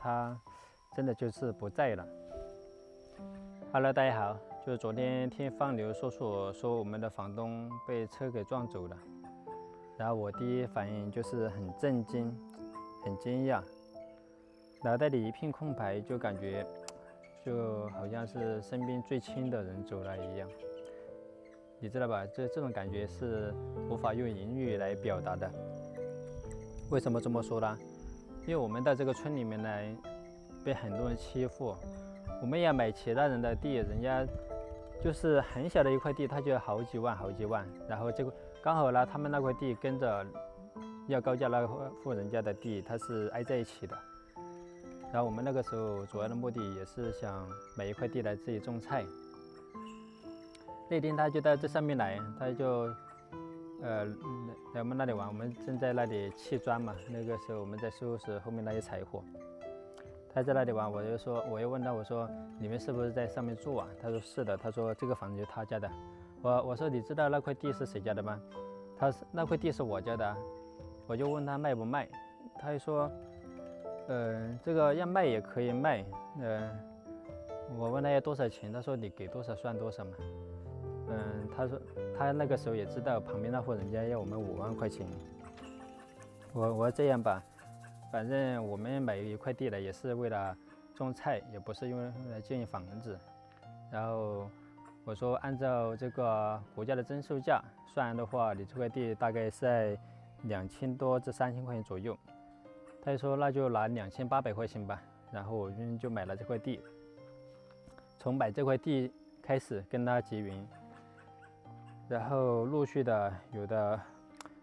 他真的就是不在了。Hello， 大家好，就是昨天听放牛说我们的房东被车给撞走了，然后我第一反应就是很震惊、很惊讶，脑袋里一片空白，就感觉就好像是身边最亲的人走了一样，你知道吧？这种感觉是无法用言语来表达的。为什么这么说呢？因为我们到这个村里面来，被很多人欺负，我们要买其他人的地，人家就是很小的一块地，他就要好几万，然后这个刚好呢，他们那块地跟着要高价那户人家的地，它是挨在一起的。然后我们那个时候主要的目的也是想买一块地来自己种菜。那天他就到这上面来，他就来我们那里玩，我们正在那里砌砖嘛。那个时候我们在收拾后面那些柴火，他在那里玩，我又问他，我说你们是不是在上面住啊？他说是的，他说这个房子就是他家的。我说你知道那块地是谁家的吗？他说那块地是我家的。我就问他卖不卖，他就说这个要卖也可以卖，我问他要多少钱，他说你给多少算多少嘛。他说他那个时候也知道旁边那户人家要我们5万块钱。我说这样吧，反正我们买一块地来也是为了种菜，也不是用来建房子。然后我说按照这个国家的增售价算的话，你这块地大概是在2000多至3000块钱左右。他就说那就拿2800块钱吧，然后我们就买了这块地。从买这块地开始跟他结缘，然后陆续的有的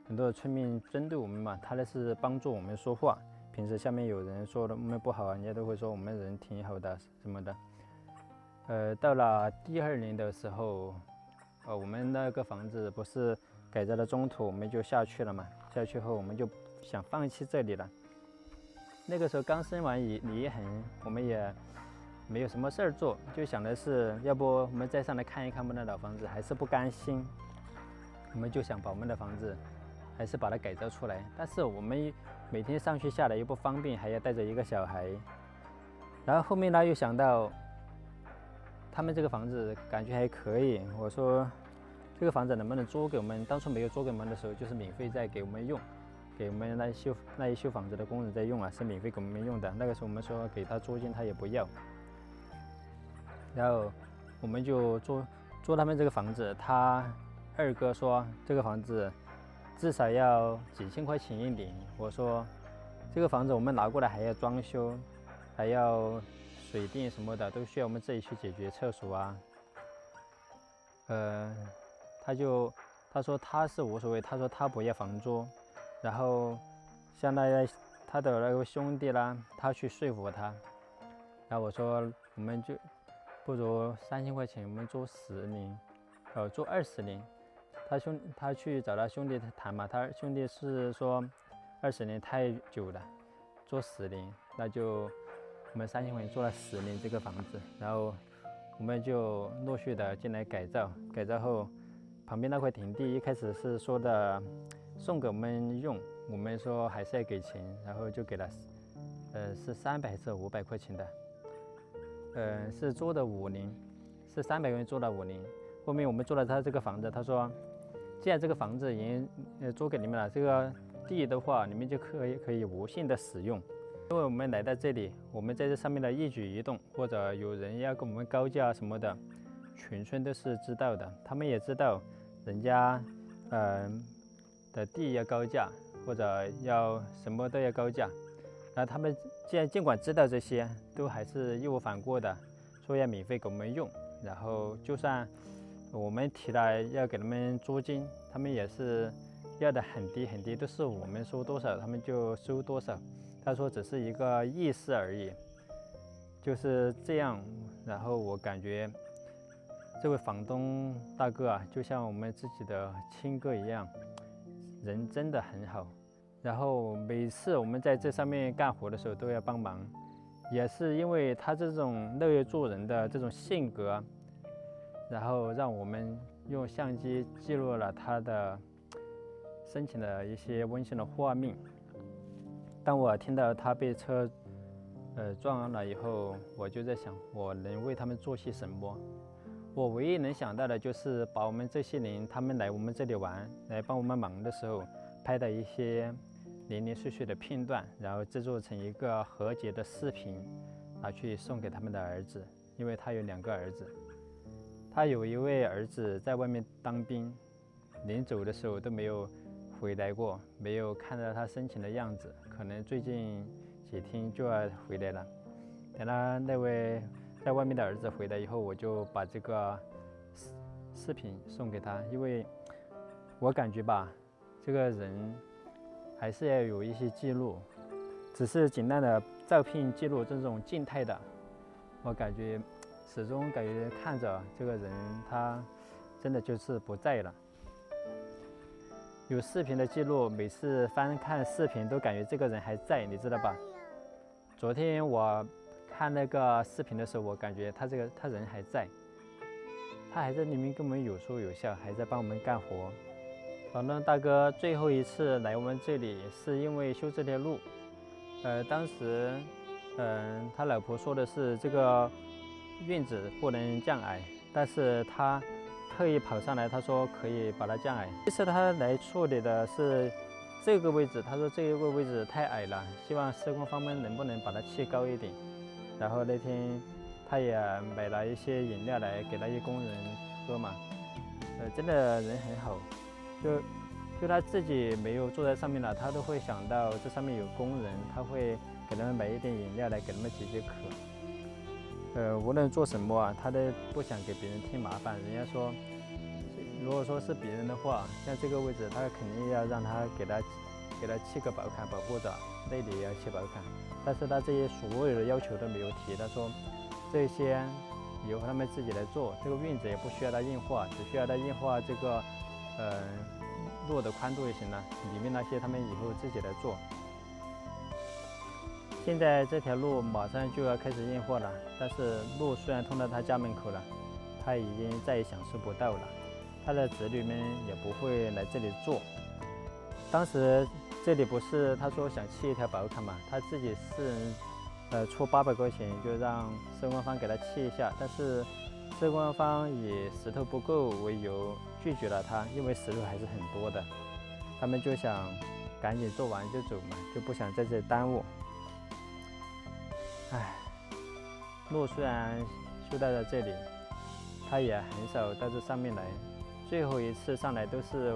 很多的村民针对我们嘛，他那是帮助我们说话。平时下面有人说的我们不好，人家都会说我们人挺好的什么的。到了第2年的时候，我们那个房子不是改在了中途，我们就下去了嘛。下去后我们就想放弃这里了。那个时候刚生完离痕，我们也没有什么事儿做，就想的是要不我们再上来看一看我们的老房子，还是不甘心，我们就想把我们的房子还是把它改造出来。但是我们每天上去下来又不方便，还要带着一个小孩。然后后面呢又想到他们这个房子感觉还可以，我说这个房子能不能租给我们？当初没有租给我们的时候，就是免费在给我们用，给我们那些修房子的工人在用啊，是免费给我们用的。那个时候我们说给他租金，他也不要。然后我们就租他们这个房子，他二哥说这个房子至少要几千块钱一年。我说这个房子我们拿过来还要装修，还要水电什么的都需要我们自己去解决，厕所啊。他说他是无所谓，他说他不要房租。然后像他的那个兄弟啦，他去说服他。然后我说我们就不如3000块钱，我们租10年，租20年。他去找他兄弟谈嘛，他兄弟是说20年太久了，租10年，那就我们3000块钱租了10年这个房子。然后我们就陆续的进来改造，改造后旁边那块田地一开始是说的送给我们用，我们说还是要给钱，然后就给了是300还是500块钱的。是租的5年，是300块钱租了5年。后面我们租了他这个房子，他说既然这个房子已经租给你们了，这个地的话你们就可以无限的使用。因为我们来到这里，我们在这上面的一举一动，或者有人要跟我们高价什么的，全村都是知道的。他们也知道人家的地要高价，或者要什么都要高价。然后他们尽管知道这些，都还是义无反顾的说要免费给我们用。然后就算我们提了要给他们租金，他们也是要的很低很低，都是我们收多少他们就收多少。他说只是一个意思而已，就是这样。然后我感觉这位房东大哥啊，就像我们自己的亲哥一样，人真的很好。然后每次我们在这上面干活的时候都要帮忙，也是因为他这种乐于助人的这种性格，然后让我们用相机记录了他的生前的一些温馨的画面。当我听到他被车撞了以后，我就在想，我能为他们做些什么？我唯一能想到的就是把我们这些人，他们来我们这里玩，来帮我们忙的时候，拍的一些零零碎碎的片段，然后制作成一个和解的视频，拿去送给他们的儿子，因为他有2个儿子，他有一位儿子在外面当兵，临走的时候都没有回来过，没有看到他生前的样子，可能最近几天就要回来了。等他那位在外面的儿子回来以后，我就把这个视频送给他，因为我感觉吧，这个人还是要有一些记录，只是简单的照片记录这种静态的，我感觉始终感觉看着这个人他真的就是不在了。有视频的记录，每次翻看视频都感觉这个人还在，你知道吧？昨天我看那个视频的时候，我感觉他人还在，他还在里面跟我们有说有笑，还在帮我们干活。房东大哥最后一次来我们这里是因为修这条路，当时他老婆说的是这个院子不能降矮，但是他特意跑上来，他说可以把它降矮。这次他来处理的是这个位置，他说这个位置太矮了，希望施工方们能不能把它砌高一点。然后那天他也买了一些饮料来给那些工人喝嘛，真的人很好，就他自己没有坐在上面了，他都会想到这上面有工人，他会给他们买一点饮料来给他们解解渴。无论做什么啊，他都不想给别人添麻烦。人家说，如果说是别人的话，像这个位置，他肯定要让他给他砌个保坎保护着，那里也要砌保坎。但是他这些所有的要求都没有提，他说这些由他们自己来做，这个院子也不需要他硬化，只需要他硬化这个路的宽度就行了，里面那些他们以后自己来做。现在这条路马上就要开始硬化了，但是路虽然通到他家门口了，他已经再也享受不到了，他的子女们也不会来这里做。当时这里不是他说想砌一条保坎嘛，他自己私人出800块钱就让施工方给他砌一下，但是施工方以石头不够为由拒绝了他，因为石头还是很多的，他们就想赶紧做完就走嘛，就不想在这里耽误。路虽然修到了这里，他也很少到这上面来，最后一次上来都是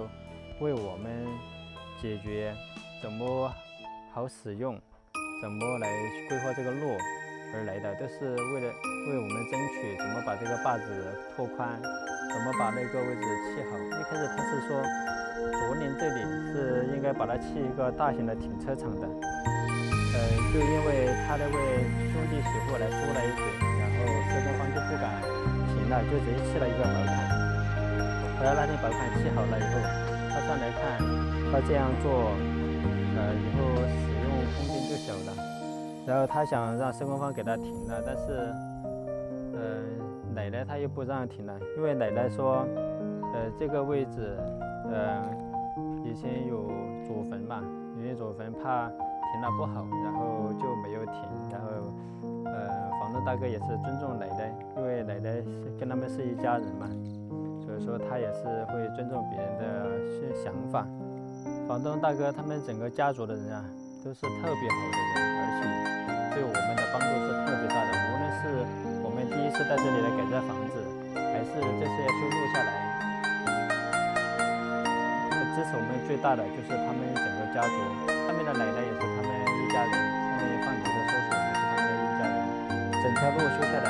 为我们解决怎么好使用，怎么来规划这个路而来的，都是为我们争取怎么把这个坝子拓宽，怎么把那个位置砌好。一开始他是说左邻这里是应该把它砌一个大型的停车场的，就因为他那位兄弟媳妇来说了一嘴，然后施工方就不敢停了，就直接砌了一个保坎。后来那天保坎砌好了以后，他上来看，他这样做，以后使用空间就小了。然后他想让施工方给他停了，但是，奶奶她又不让停了，因为奶奶说，这个位置，以前有祖坟嘛，因为祖坟怕停了不好，然后就没有停。然后，房东大哥也是尊重奶奶，因为奶奶跟他们是一家人嘛，所以说他也是会尊重别人的想法。房东大哥他们整个家族的人啊，都是特别好的人，而且对我们的帮助是特别大的。无论是我们第一次在这里来改造房子，还是这次要修路下来，支持我们最大的就是他们整个家族，上面的奶奶也是他们一家人，上面放牛的叔叔也是他们的一家人。整条路修下来，